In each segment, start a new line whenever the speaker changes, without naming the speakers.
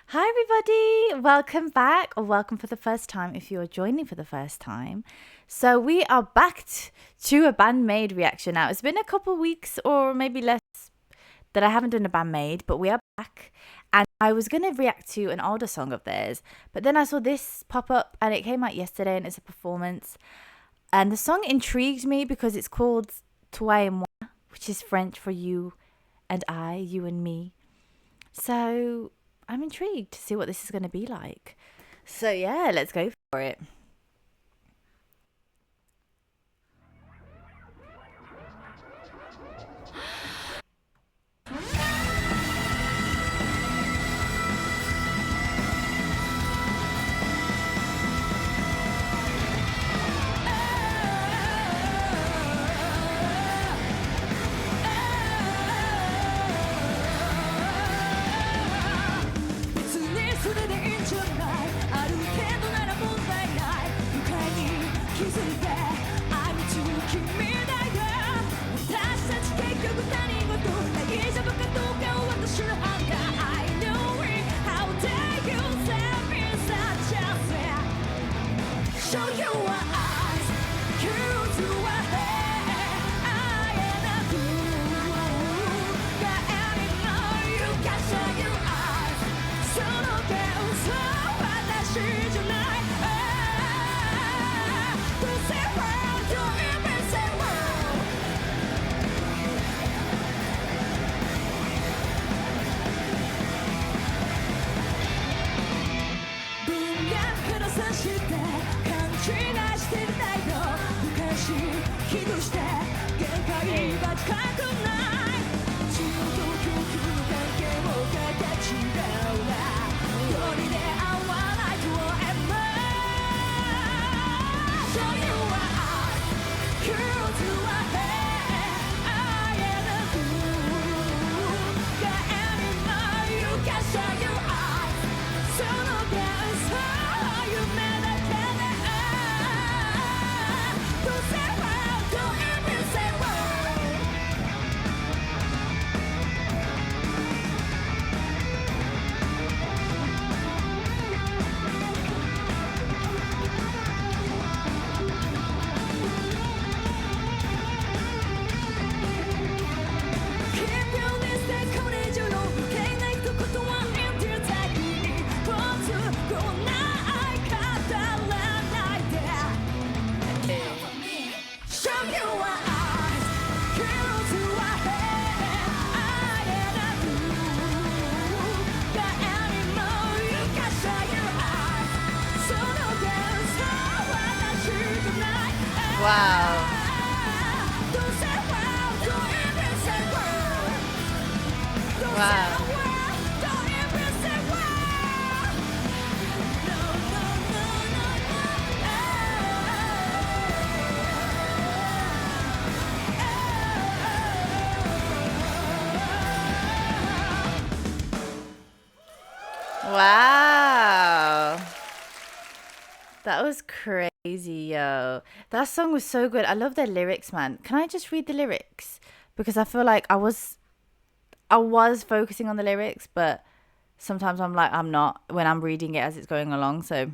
Hi, everybody. Welcome back, or welcome for the first time if you're joining for the first time. So, we are back to a Band-Maid reaction now. It's been a couple weeks or maybe less that I haven't done a Band-Maid, but we are back. And I was going to react to an older song of theirs, but then I saw this pop up and it came out yesterday and it's a performance. And the song intrigued me because it's called Toi et moi, which is French for you and I, you and me. So I'm intrigued to see what this is going to be like. So yeah, let's go for it. Wow. Wow. Wow. That was crazy, yo. That song was so good. I love the lyrics, man. Can I just read the lyrics? Because I feel like I was focusing on the lyrics, but sometimes I'm like I'm not when I'm reading it as it's going along. So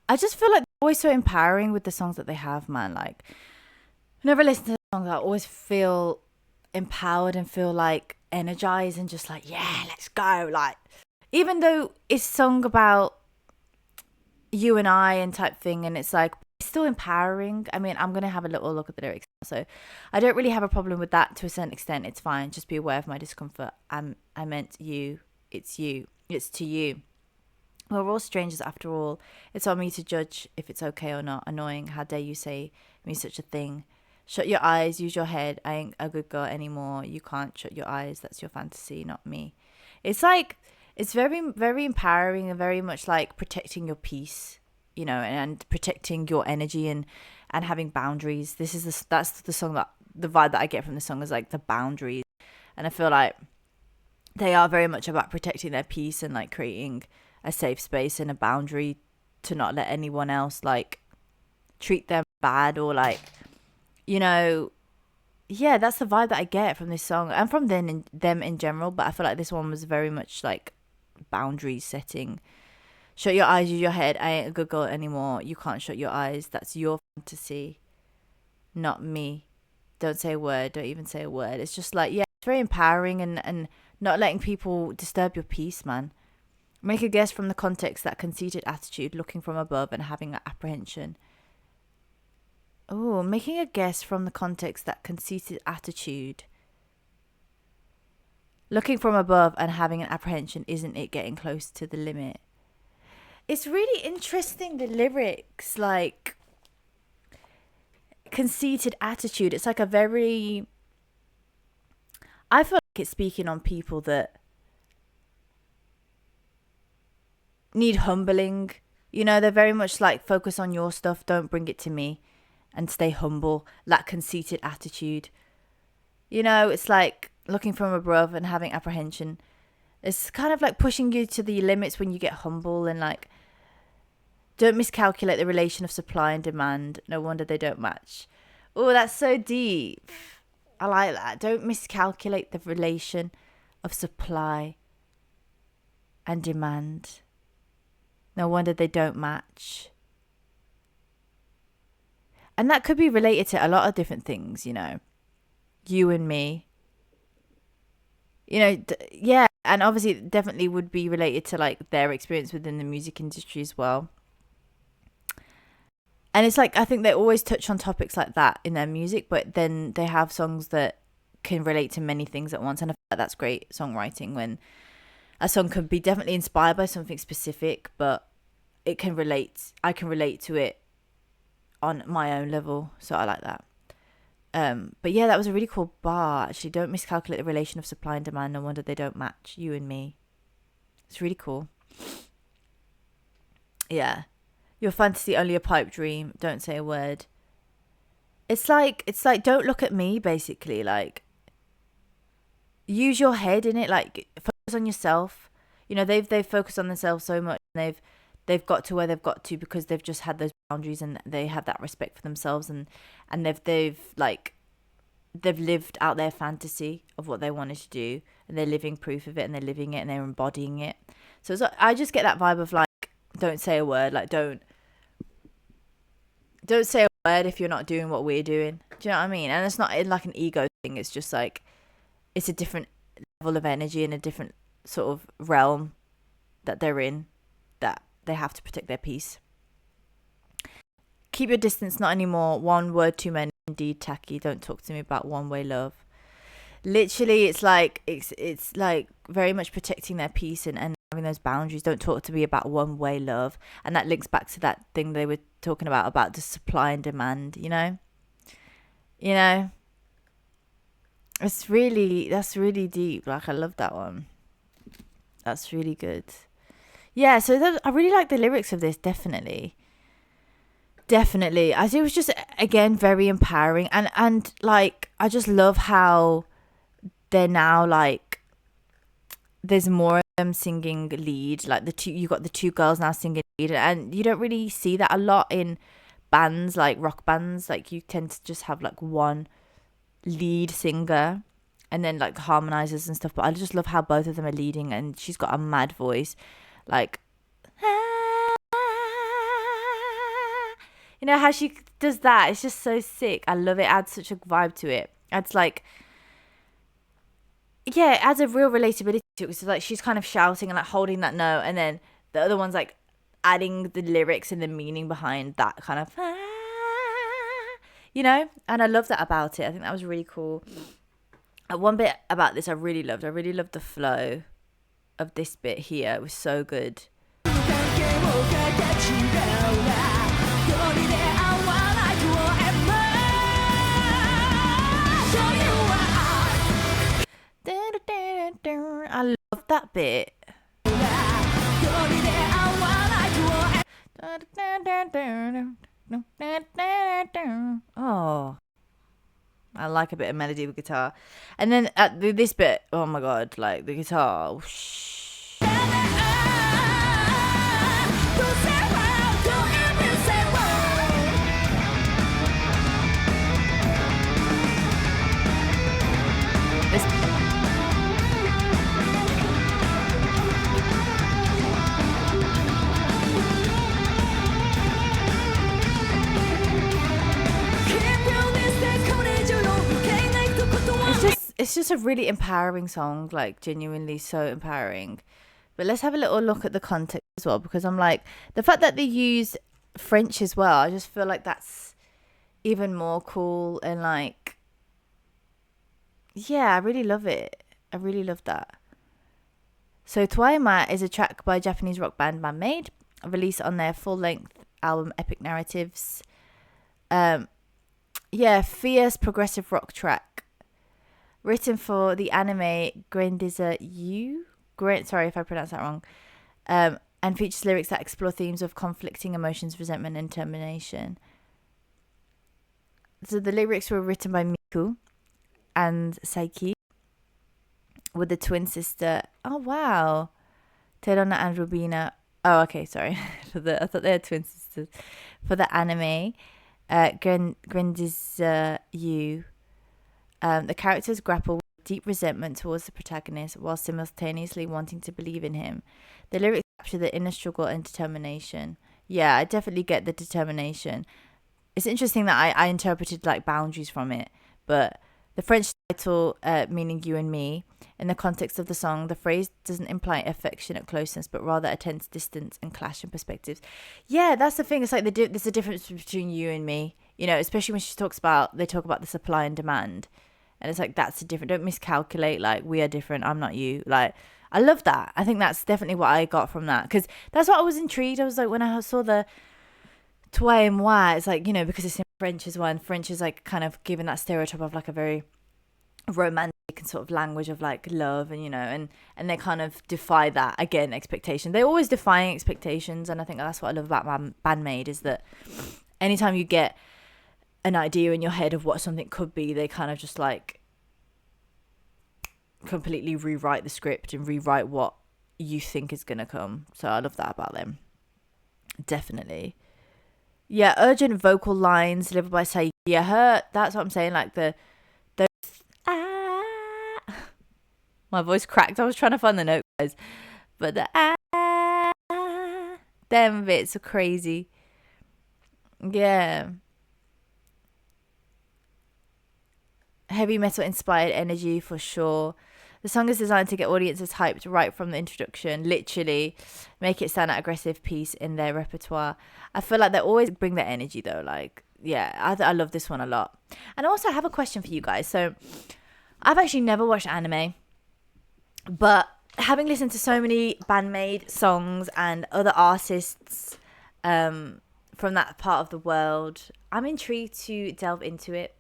I just feel like they're always so empowering with the songs that they have, man. Like whenever I listen to the songs, I always feel empowered and feel like energized and just like, yeah, let's go. Like even though it's sung about you and I and type thing, and it's like it's still empowering. I mean, I'm gonna have a little look at the lyrics, so I don't really have a problem with that to a certain extent. It's fine. Just be aware of my discomfort. I meant you. It's you. It's to you. We're all strangers after all. It's on me to judge if it's okay or not. Annoying. How dare you say me such a thing? Shut your eyes. Use your head. I ain't a good girl anymore. You can't shut your eyes. That's your fantasy, not me. It's like it's very very empowering and very much like protecting your peace, and protecting your energy and having boundaries. That's the song that the vibe that I get from the song is like the boundaries, and I feel like they are very much about protecting their peace and like creating a safe space and a boundary to not let anyone else like treat them bad or like you know yeah, that's the vibe that I get from this song and from them in general. But I feel like this one was very much like boundary setting. Shut your eyes, use your head. I ain't a good girl anymore. You can't shut your eyes. That's your fantasy, not me. Don't say a word. Don't even say a word. It's just like, yeah, it's very empowering and not letting people disturb your peace, man. Make a guess from the context, that conceited attitude, looking from above and having apprehension. Oh, making a guess from the context, that conceited attitude, looking from above and having an apprehension. Isn't it getting close to the limit? It's really interesting, the lyrics, like conceited attitude. It's like a very, I feel like it's speaking on people that need humbling. You know, they're very much like, focus on your stuff, don't bring it to me, and stay humble. That conceited attitude. You know, it's like looking from above and having apprehension. It's kind of like pushing you to the limits when you get humble, and like, don't miscalculate the relation of supply and demand. No wonder they don't match. Oh, that's so deep. I like that. Don't miscalculate the relation of supply and demand. No wonder they don't match. And that could be related to a lot of different things, you know. You and me. You know, yeah. And obviously it definitely would be related to like their experience within the music industry as well. And it's like, I think they always touch on topics like that in their music, but then they have songs that can relate to many things at once. And I feel like that's great songwriting, when a song can be definitely inspired by something specific, but it can relate. I can relate to it on my own level. So I like that. But yeah, that was a really cool bar. Actually, don't miscalculate the relation of supply and demand. No wonder they don't match, you and me. It's really cool. Yeah. Your fantasy only a pipe dream. Don't say a word. It's like don't look at me, basically. Like, use your head in it. Like, focus on yourself. You know, they've focused on themselves so much, and they've got to where they've got to because they've just had those boundaries, and they have that respect for themselves, and they've lived out their fantasy of what they wanted to do, and they're living proof of it, and they're living it, and they're embodying it. So I just get that vibe of like, don't say a word. Like, don't say a word if you're not doing what we're doing. Do you know what I mean? And it's not like an ego thing. It's just like, it's a different level of energy and a different sort of realm that they're in, that they have to protect their peace. Keep your distance, not anymore. One word too many, indeed tacky. Don't talk to me about one-way love. Literally, it's like very much protecting their peace and having those boundaries. Don't talk to me about one-way love. And that links back to that thing they were talking about the supply and demand, you know? That's really deep. Like, I love that one. That's really good. Yeah, so I really like the lyrics of this, definitely. As it was just, again, very empowering. And like, I just love how they're now, like, there's more of them singing lead. Like, you got the two girls now singing lead. And you don't really see that a lot in bands, like rock bands. Like, you tend to just have, like, one lead singer and then, like, harmonizers and stuff. But I just love how both of them are leading. And she's got a mad voice. Like, you know how she does that? It's just so sick. I love it. It adds such a vibe to it. It's like, yeah, it adds a real relatability to it. So like, she's kind of shouting and like holding that note, and then the other one's like adding the lyrics and the meaning behind that kind of, you know. And I love that about it. I think that was really cool. One bit about this I really loved the flow of this bit here. It was so good. I love that bit. Oh, I like a bit of melody with guitar. And then at this bit, oh my god, like the guitar. Whoosh. it's just a really empowering song, like genuinely so empowering. But let's have a little look at the context as well, because I'm like, the fact that they use French as well, I just feel like that's even more cool. And like, yeah, I really love it. I really love that. So Twaima is a track by Japanese rock band Band-Maid, released on their full-length album Epic Narratives. Fierce progressive rock track. Written for the anime Grendizer U. Sorry if I pronounced that wrong. And features lyrics that explore themes of conflicting emotions, resentment, and determination. So the lyrics were written by Miku and Saiki, with the twin sister. Oh wow, Terona and Rubina. Oh, okay, sorry. I thought they were twin sisters. For the anime, Grendizer U. The characters grapple with deep resentment towards the protagonist while simultaneously wanting to believe in him. The lyrics capture the inner struggle and determination. Yeah, I definitely get the determination. It's interesting that I interpreted like boundaries from it, but the French title, meaning you and me, in the context of the song, the phrase doesn't imply affectionate closeness, but rather a tense distance and clash in perspectives. Yeah, that's the thing. It's like there's a difference between you and me, you know, especially when they talk about the supply and demand. And it's like, that's a different, don't miscalculate, like, we are different, I'm not you. Like, I love that. I think that's definitely what I got from that. Because that's what I was intrigued. I was like, when I saw the toi et moi, it's like, you know, because it's in French as well. And French is like kind of given that stereotype of like a very romantic and sort of language of like love, and, you know, and they kind of defy that, again, expectation. They're always defying expectations. And I think that's what I love about Band-Maid, is that anytime you get an idea in your head of what something could be, they kind of just like completely rewrite the script and rewrite what you think is gonna come. So I love that about them, definitely. Yeah, urgent vocal lines delivered by Saiki. Yeah, that's what I'm saying, like those my voice cracked. I was trying to find the note, guys, but the them bits are crazy. Yeah, heavy metal inspired energy for sure. The song is designed to get audiences hyped right from the introduction, literally make it stand out aggressive piece in their repertoire. I feel like they always bring that energy though. Like, yeah, I love this one a lot. And also I have a question for you guys. So I've actually never watched anime, but having listened to so many Band-Maid songs and other artists from that part of the world, I'm intrigued to delve into it.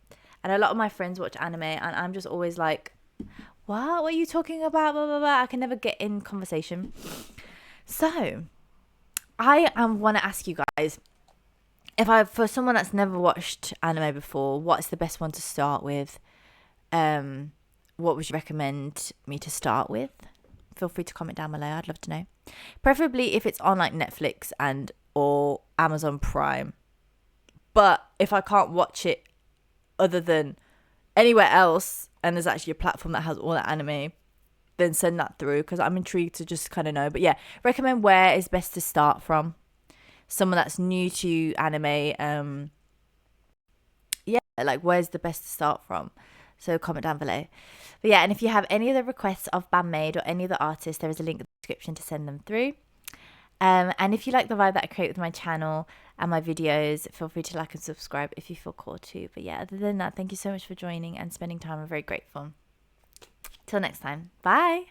And a lot of my friends watch anime, and I'm just always like, what are you talking about? Blah, blah, blah. I can never get in conversation. So I want to ask you guys, for someone that's never watched anime before, what's the best one to start with? What would you recommend me to start with? Feel free to comment down below. I'd love to know. Preferably if it's on like Netflix and or Amazon Prime. But if I can't watch it other than anywhere else, and there's actually a platform that has all that anime, then send that through, because I'm intrigued to just kind of know. But yeah, recommend where is best to start from. Someone that's new to anime, yeah, like where's the best to start from? So comment down below. But yeah, and if you have any other requests of Band-Maid or any other artists, there is a link in the description to send them through. And if you like the vibe that I create with my channel and my videos, feel free to like and subscribe if you feel called to. But yeah, other than that, thank you so much for joining and spending time. I'm very grateful. Till next time. Bye.